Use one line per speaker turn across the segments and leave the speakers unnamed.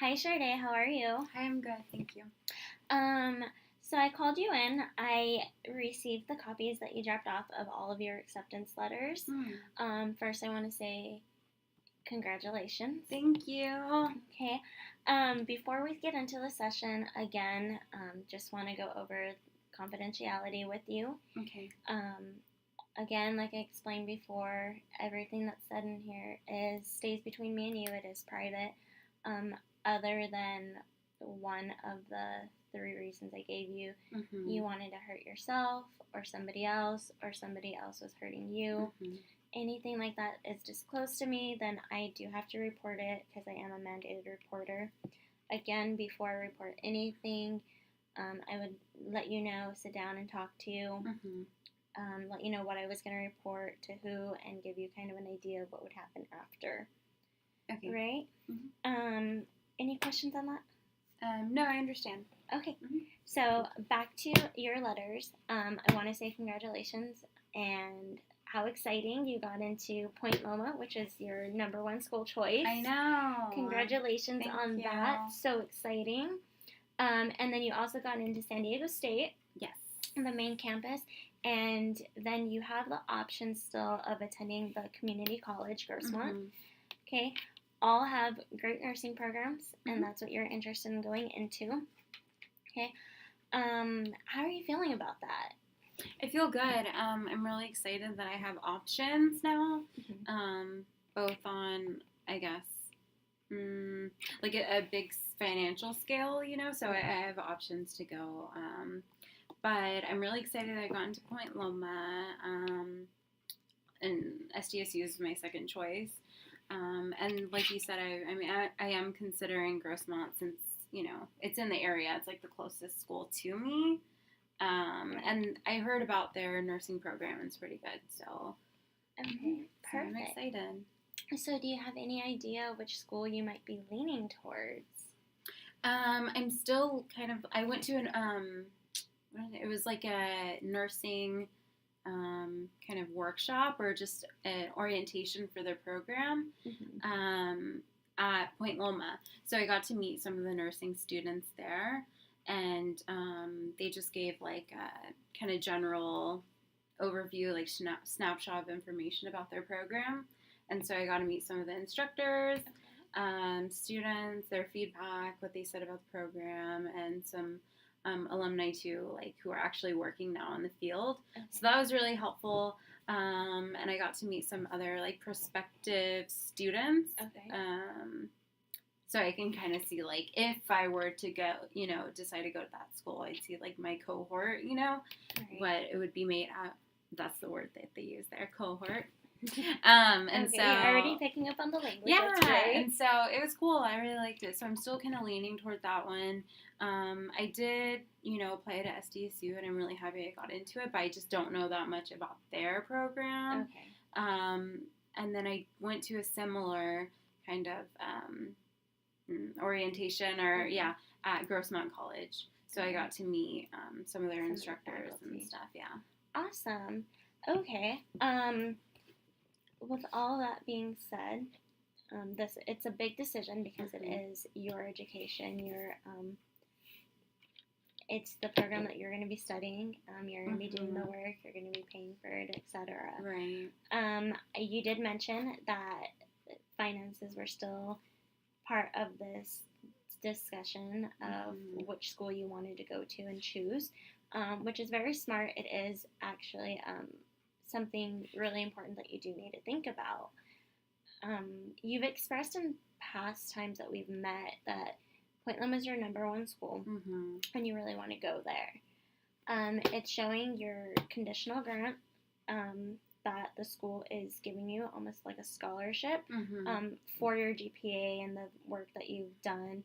Hi, Sade. How are you?
Hi, I'm good, thank you.
Um, so I called you in. I received the copies that you dropped off of all of your acceptance letters.
Hmm.
First, I want to say congratulations.
Thank you.
Okay. Before we get into the session, again, just want to go over confidentiality with you.
Okay.
Again, like I explained before, everything that's said in here stays between me and you. It is private. Um, Other than one of the three reasons I gave you, you wanted to hurt yourself or somebody else was hurting you. Anything like that is disclosed to me, then I do have to report it because I am a mandated reporter. Again, before I report anything, I would let you know, sit down and talk to you, let you know what I was going to report to who, and give you kind of an idea of what would happen after.
Okay.
Right? Any questions on that?
No, I understand.
Okay. So back to your letters. I want to say congratulations and how exciting you got into Point Loma, which is your number one school choice.
I know.
Congratulations on that. So exciting. And then you also got into San Diego State.
Yes.
The main campus. And then you have the option still of attending the community college, Grossmont. Okay. All have great nursing programs, and that's what you're interested in going into. Okay. How are you feeling about that?
I feel good. I'm really excited that I have options now, both on, I guess, like a big financial scale, so I have options to go. But I'm really excited I got into Point Loma, and SDSU is my second choice. And like you said, I am considering Grossmont since, it's in the area. It's like the closest school to me. And I heard about their nursing program. It's pretty good. So,
okay, perfect.
So I'm excited.
So do you have any idea which school you might be leaning towards?
I'm still I went to it was like a nursing kind of workshop or just an orientation for their program at Point Loma. So I got to meet some of the nursing students there, and they just gave like a kind of general overview, like snapshot of information about their program. And so I got to meet some of the instructors, students, their feedback, what they said about the program, and some alumni too, like who are actually working now in the field. Okay. So that was really helpful. And I got to meet some other like prospective students.
Okay.
So I can kind of see like if I were to go, decide to go to that school, I'd see like my cohort, what it would be made at. That's the word that they use there, cohort. And
okay,
so
you're already picking up on the language.
Yeah,
that's great.
And so it was cool. I really liked it. So I'm still kind of leaning toward that one. I did, apply to SDSU, and I'm really happy I got into it, but I just don't know that much about their program.
Okay.
And then I went to a similar kind of orientation at Grossmont College. So I got to meet some of their instructors and stuff. Yeah.
Awesome. Okay. With all that being said, it's a big decision because it is your education. It's the program that you're going to be studying. You're going to be doing the work. You're going to be paying for it, etc.
Right.
You did mention that finances were still part of this discussion of which school you wanted to go to and choose, which is very smart. It is actually something really important that you do need to think about. You've expressed in past times that we've met that Point Loma is your number one school, and you really want to go there. It's showing your conditional grant that the school is giving you almost like a scholarship for your GPA and the work that you've done,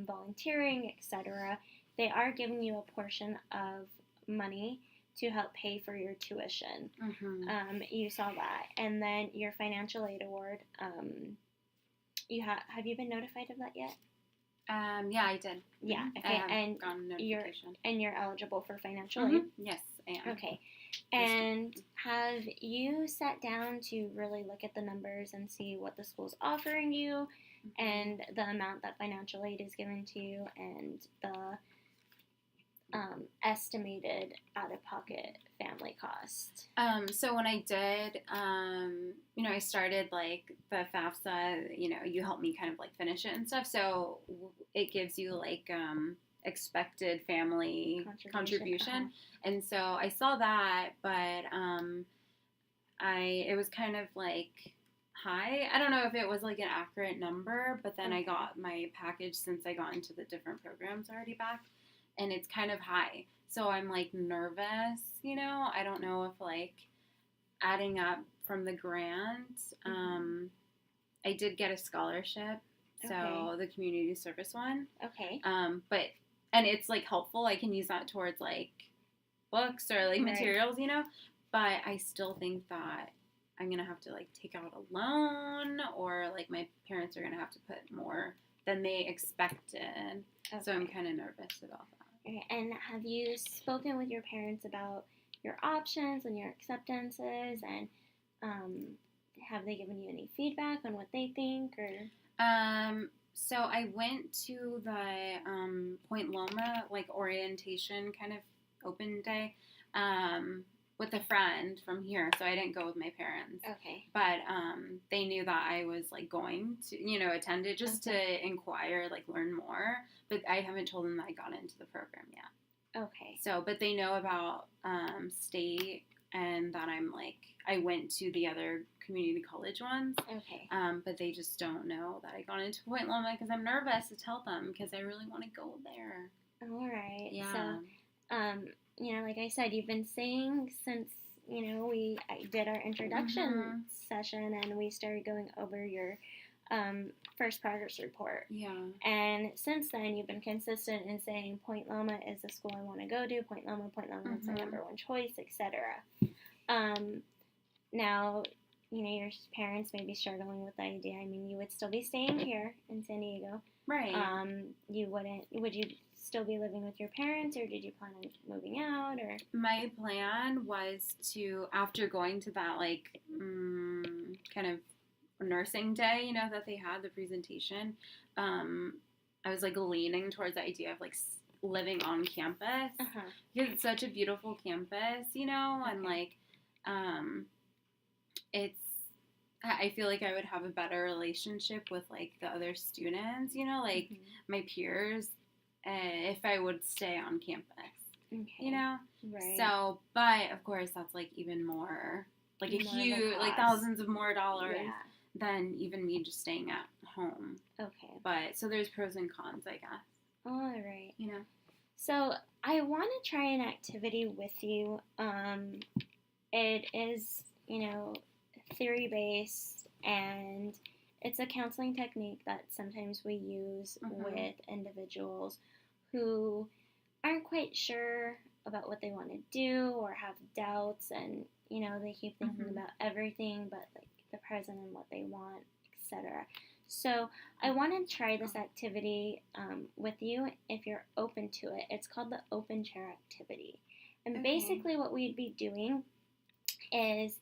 volunteering, etc. They are giving you a portion of money to help pay for your tuition. You saw that. And then your financial aid award, have you been notified of that yet?
Yeah, I did.
Yeah, okay.
I have gotten a notification.
You're eligible for financial aid?
Yes, I am.
Okay. And have you sat down to really look at the numbers and see what the school's offering you? and the amount that financial aid is given to you and the estimated out-of-pocket family cost.
So when I did, I started like the FAFSA, you helped me kind of like finish it and stuff. So it gives you like expected family contribution. And so I saw that, but it was kind of like high. I don't know if it was like an accurate number, but then I got my package since I got into the different programs already back, and it's kind of high. So I'm like nervous, I don't know if like adding up from the grant, I did get a scholarship, so the community service one.
Okay.
And it's like helpful. I can use that towards like books or like materials, but I still think that I'm going to have to like take out a loan, or like my parents are going to have to put more than they expected. Okay. So I'm kind of nervous about that.
Okay. And have you spoken with your parents about your options and your acceptances, and have they given you any feedback on what they think? Or
so I went to the Point Loma like orientation kind of open day with a friend from here, so I didn't go with my parents.
Okay.
But they knew that I was like going to attend it just to inquire, like learn more. But I haven't told them that I got into the program yet.
Okay.
So, but they know about state, and that I went to the other community college ones.
Okay.
But they just don't know that I got into Point Loma because I'm nervous to tell them because I really want to go there.
All right.
Yeah.
So, like I said, you've been saying since, I did our introduction session and we started going over your first progress report.
Yeah.
And since then, you've been consistent in saying Point Loma is the school I want to go to. Point Loma is my number one choice, etc. Now, your parents may be struggling with the idea. I mean, you would still be staying here in San Diego.
Right.
Would you still be living with your parents, or did you plan on moving out? Or
my plan was to, after going to that like kind of nursing day, that they had the presentation, I was like leaning towards the idea of like living on campus because it's such a beautiful campus, and like I feel like I would have a better relationship with like the other students, like my peers, if I would stay on campus. Okay.
Right.
So, but of course that's like even more, like a huge, like thousands of more dollars than even me just staying at home.
Okay.
But so there's pros and cons, I guess.
All right. So I want to try an activity with you. It is, theory-based, and it's a counseling technique that sometimes we use with individuals who aren't quite sure about what they want to do or have doubts, and, they keep thinking about everything but, like, the present and what they want, etc. So I want to try this activity with you if you're open to it. It's called the open chair activity. And basically what we'd be doing is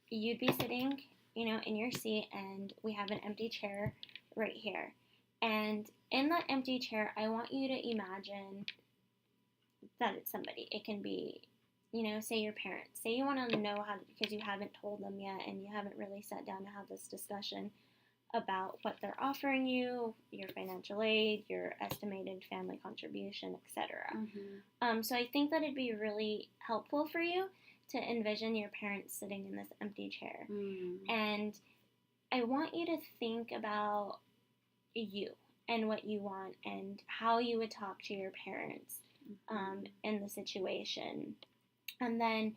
you'd be sitting, in your seat, and we have an empty chair right here. And in that empty chair, I want you to imagine that it's somebody. It can be, say your parents. Say you want to know how, because you haven't told them yet and you haven't really sat down to have this discussion about what they're offering you, your financial aid, your estimated family contribution, etc. So I think that it'd be really helpful for you to envision your parents sitting in this empty chair. And I want you to think about you and what you want and how you would talk to your parents in the situation. And then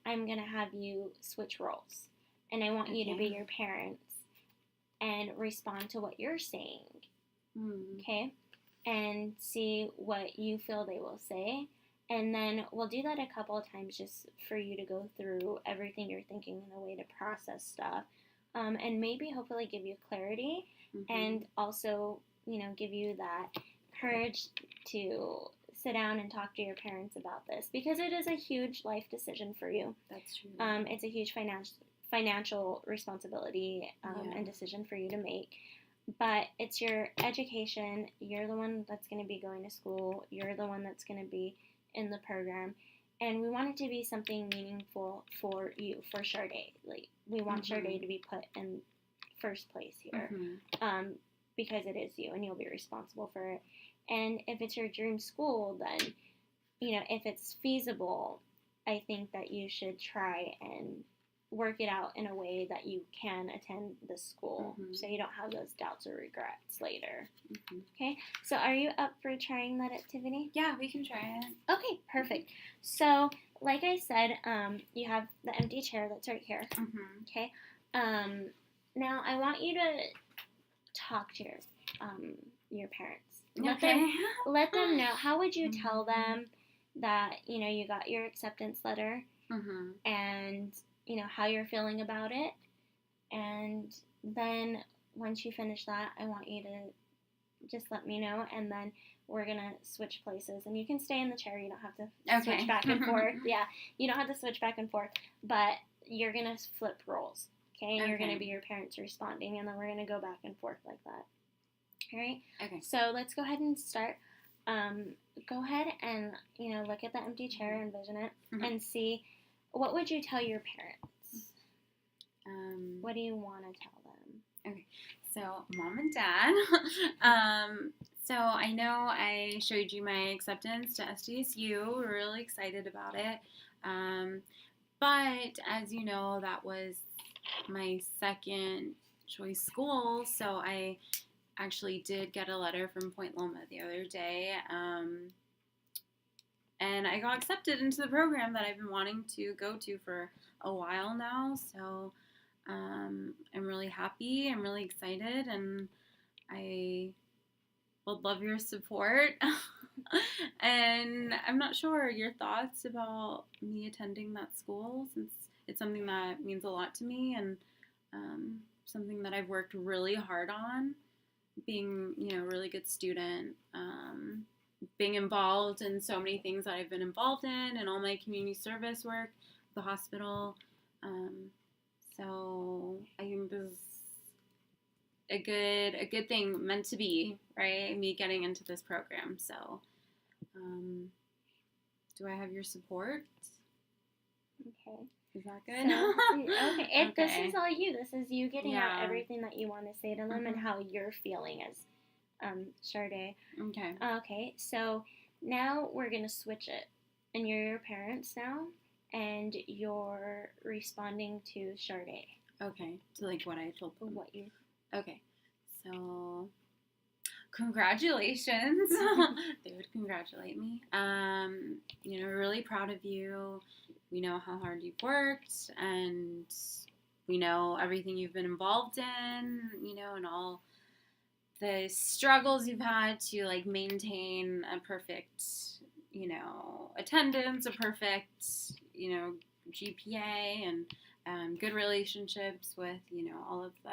I'm going to have you switch roles. And I want you to be your parents and respond to what you're saying. Okay? And see what you feel they will say. And then we'll do that a couple of times just for you to go through everything you're thinking in a way to process stuff. And maybe hopefully give you clarity and also, give you that courage to sit down and talk to your parents about this, because it is a huge life decision for you.
That's true.
It's a huge financial responsibility and decision for you to make. But it's your education. You're the one that's going to be going to school. You're the one that's going to be in the program. And we want it to be something meaningful for you, for Charday. Like, we want Charday to be put in first place here, because it is you, and you'll be responsible for it. And if it's your dream school, then, if it's feasible, I think that you should try and work it out in a way that you can attend the school, so you don't have those doubts or regrets later. Okay, so are you up for trying that activity?
Yeah, we can try it.
Okay, perfect. So, like I said, you have the empty chair that's right here. Okay. Now I want you to talk to your parents.
Okay.
Let them know. How would you tell them that you got your acceptance letter, and how you're feeling about it? And then once you finish that, I want you to just let me know, and then we're gonna switch places, and you can stay in the chair. You don't have to switch back and forth. Yeah, you don't have to switch back and forth, but you're gonna flip roles, okay? And you're gonna be your parents responding, and then we're gonna go back and forth like that. All right.
Okay.
So let's go ahead and start. Go ahead and look at the empty chair, envision it, and see, what would you tell your parents? What do you want to tell them?
Okay. So, Mom and Dad. So I know I showed you my acceptance to SDSU. We're really excited about it. But as you know, that was my second choice school. So I actually did get a letter from Point Loma the other day. And I got accepted into the program that I've been wanting to go to for a while now. So I'm really happy. I'm really excited. And I would love your support. And I'm not sure your thoughts about me attending that school, since it's something that means a lot to me, and something that I've worked really hard on, being a really good student, being involved in so many things that I've been involved in, and all my community service work, the hospital. So I think this is a good thing, meant to be, right? Me getting into this program. So, do I have your support?
Okay.
Is that good?
So, okay. This is all you. This is you getting out everything that you want to say to them and how you're feeling as Charday.
Okay.
Okay. So now we're gonna switch it, and you're your parents now, and you're responding to Charday.
Okay. So like what I told them.
What you.
Okay. So congratulations. They would congratulate me. We're really proud of you. We know how hard you've worked, and we know everything you've been involved in, and all the struggles you've had to like maintain a perfect, attendance, a perfect, GPA, and good relationships with, all of the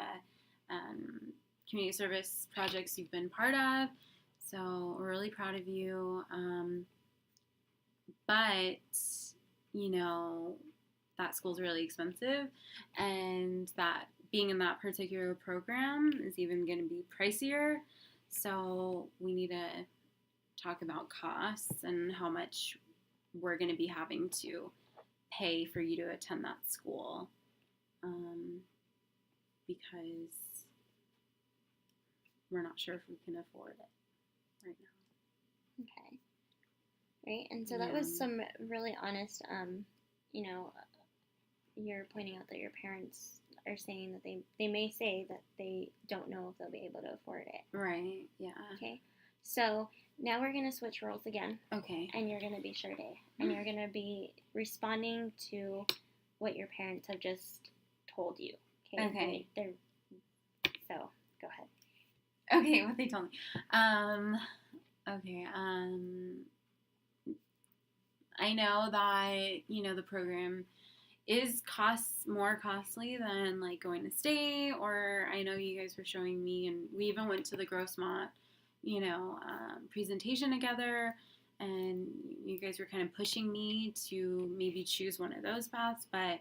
community service projects you've been part of. So we're really proud of you. But, that school's really expensive, and that being in that particular program is even going to be pricier. So we need to talk about costs and how much we're going to be having to pay for you to attend that school, because we're not sure if we can afford it right now.
Okay. Right, and so that was some really honest, you're pointing out that your parents are saying that they may say that they don't know if they'll be able to afford it.
Right, yeah.
Okay, so now we're going to switch roles again.
Okay.
And you're going to be Charday, and you're going to be responding to what your parents have just told you.
Okay.
So, go ahead.
Okay, what they told me. I know that, the program is more costly than like going to state, or I know you guys were showing me, and we even went to the Grossmont, presentation together, and you guys were kind of pushing me to maybe choose one of those paths, but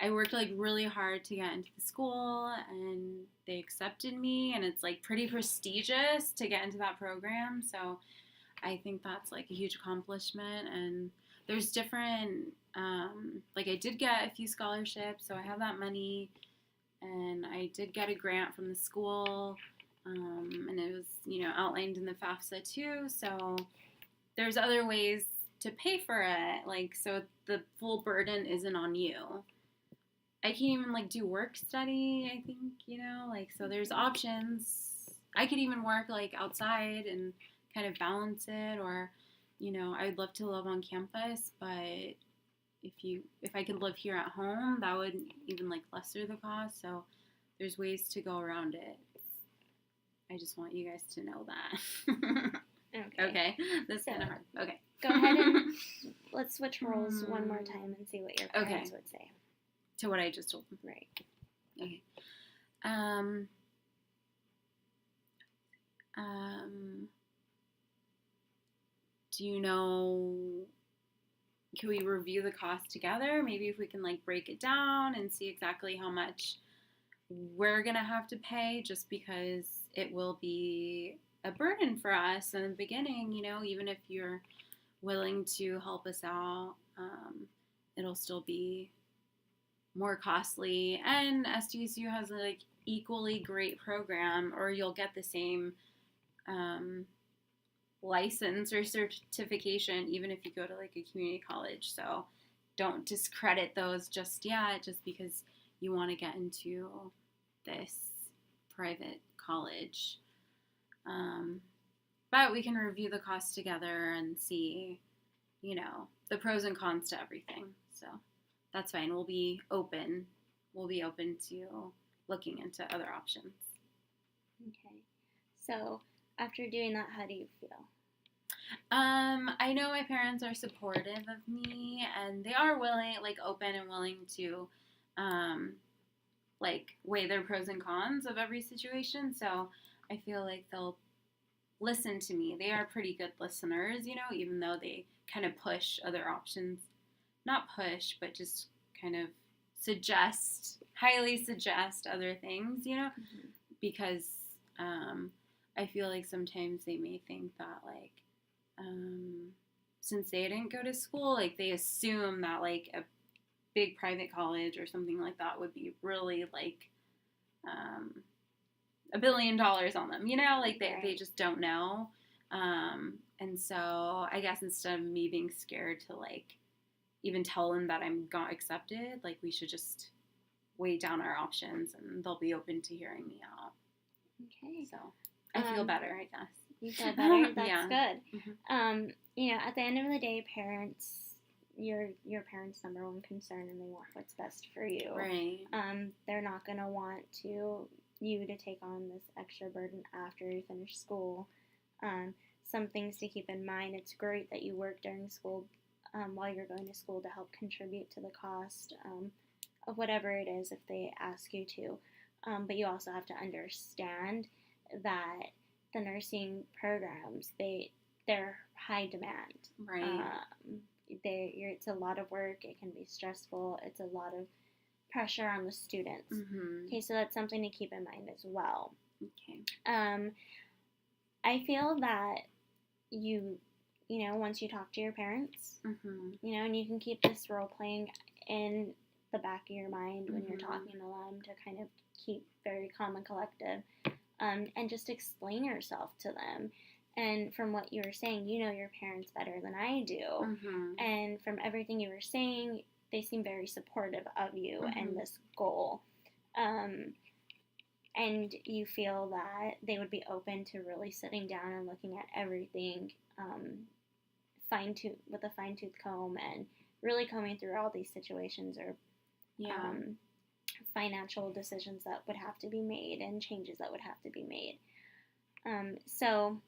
I worked like really hard to get into the school, and they accepted me, and it's like pretty prestigious to get into that program. So I think that's like a huge accomplishment. And there's different, like I did get a few scholarships, so I have that money, and I did get a grant from the school, and it was, outlined in the FAFSA too. So there's other ways to pay for it, like, so the full burden isn't on you. I can't even like do work study, I think, like, so there's options. I could even work like outside and kind of balance it, or, I would love to live on campus, but if I could live here at home, that would even like lesser the cost. So there's ways to go around it. I just want you guys to know that. Okay. This is kind of hard. Okay.
Go ahead and let's switch roles one more time and see what your parents would say.
To what I just told them.
Right.
Okay. Do you know, can we review the cost together? Maybe if we can like break it down and see exactly how much we're going to have to pay, just because it will be a burden for us in the beginning, even if you're willing to help us out, it'll still be more costly. And SDSU has a like equally great program, or you'll get the same license or certification even if you go to like a community college. So don't discredit those just yet, just because you want to get into this private college. But we can review the costs together and see, the pros and cons to everything. So that's fine. We'll be open to looking into other options.
Okay. So after doing that, how do you feel?
I know my parents are supportive of me, and they are willing, like open and willing to, like weigh their pros and cons of every situation. So I feel like they'll listen to me. They are pretty good listeners, even though they kind of push other options. Not push, but just kind of highly suggest other things, because I feel like sometimes they may think that, like, since they didn't go to school, like, they assume that, like, a big private college or something like that would be really, like, $1 billion on them, like, they just don't know. And so I guess instead of me being scared to, like, even tell them that I'm got accepted, like, we should just weigh down our options, and they'll be open to hearing me out.
Okay.
So I feel better, I guess.
You feel better? That's
yeah.
good.
Mm-hmm.
At the end of the day, parents, your parents' number one concern, and they want what's best for you.
Right.
They're not going to want you to take on this extra burden after you finish school. Some things to keep in mind: it's great that you work during school, while you're going to school, to help contribute to the cost of whatever it is if they ask you to. But you also have to understand that the nursing programs, they're high demand.
Right.
It's a lot of work. It can be stressful. It's a lot of pressure on the students.
Mm-hmm.
Okay, so that's something to keep in mind as well.
Okay.
I feel that once you talk to your parents,
mm-hmm.
And you can keep this role playing in the back of your mind when
mm-hmm.
you're talking to them, to kind of keep very calm and collective, and just explain yourself to them. And from what you were saying, you know your parents better than I do.
Mm-hmm.
And from everything you were saying, they seem very supportive of you
mm-hmm.
and this goal. And you feel that they would be open to really sitting down and looking at everything with a fine-tooth comb, and really combing through all these situations, or financial decisions that would have to be made and changes that would have to be made. So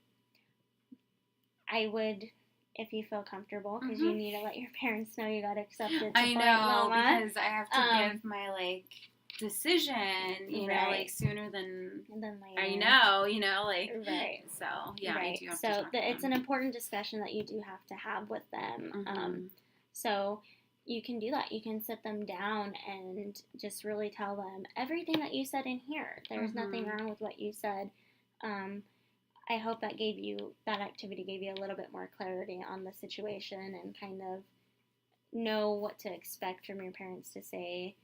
I would, if you feel comfortable, because
mm-hmm.
you need to let your parents know you got accepted to
I know,
Mama.
because I have to give my, like, decision,
right.
like, sooner than
later.
I know, like,
right.
So, yeah,
right.
I do have
so
to talk to
it's
them.
an important discussion that you do have to have with them.
Mm-hmm.
So, you can do that. You can sit them down and just really tell them everything that you said in here. There's nothing wrong with what you said. I hope that activity gave you a little bit more clarity on the situation and kind of know what to expect from your parents to say,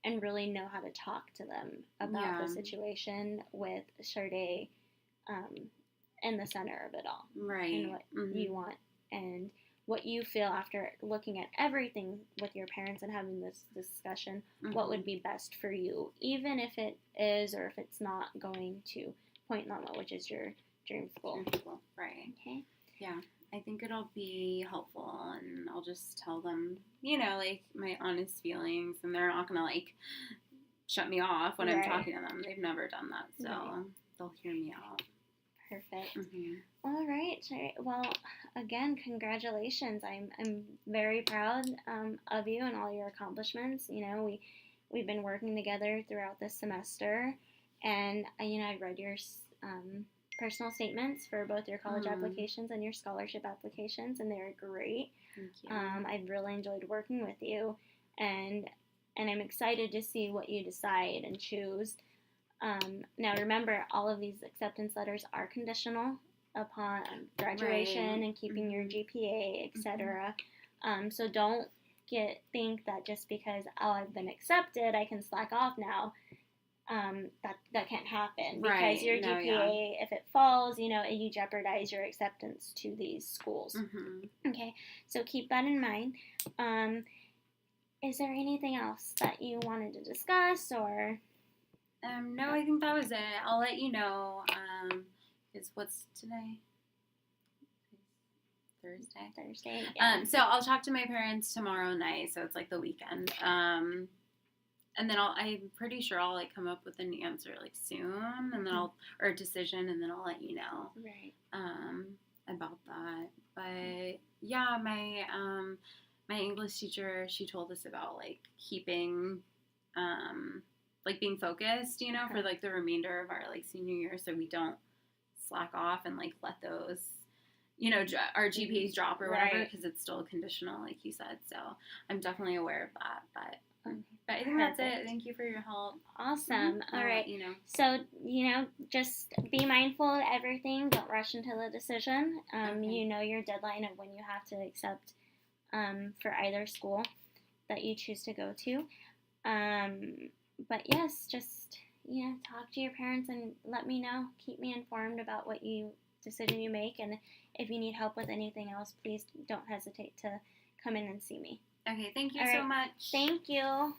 and really know how to talk to them about the situation with Sade in the center of it all.
Right.
And what you want and what you feel after looking at everything with your parents and having this discussion, what would be best for you, even if it is or if it's not going to Point Loma, which is your dream school.
Right.
Okay.
Yeah. I think it'll be helpful, and I'll just tell them, you know, like, my honest feelings, and they're not gonna, like, shut me off when I'm talking to them. They've never done that, so they'll hear me out.
Perfect. All right. Well, again, congratulations. I'm very proud of you and all your accomplishments. You know, we've been working together throughout this semester, and I read your personal statements for both your college applications and your scholarship applications, and they were great.
Thank you.
I've really enjoyed working with you, and I'm excited to see what you decide and choose. Now, remember, all of these acceptance letters are conditional upon graduation and keeping your GPA, etc. So don't think that just because I've been accepted, I can slack off now. That can't happen because your GPA, if it falls, you jeopardize your acceptance to these schools. Okay, so keep that in mind. Is there anything else that you wanted to discuss or?
No, I think that was it. I'll let you know. What's today? Thursday. Yeah. So I'll talk to my parents tomorrow night. So it's like the weekend. And then I'm pretty sure I'll come up with an answer soon, and then or a decision, and then I'll let you know.
Right.
About that. But yeah, my English teacher, she told us about keeping being focused, for the remainder of our senior year, so we don't slack off and let those, our GPAs drop or whatever, because it's still conditional, like you said. So I'm definitely aware of that. But I think that's it. Thank you for your help.
Awesome. All right. So just be mindful of everything. Don't rush into the decision. You know your deadline of when you have to accept for either school that you choose to go to. But yes, just talk to your parents and let me know. Keep me informed about what decision you make, and if you need help with anything else, please don't hesitate to come in and see me.
Okay, thank you so much.
Thank you.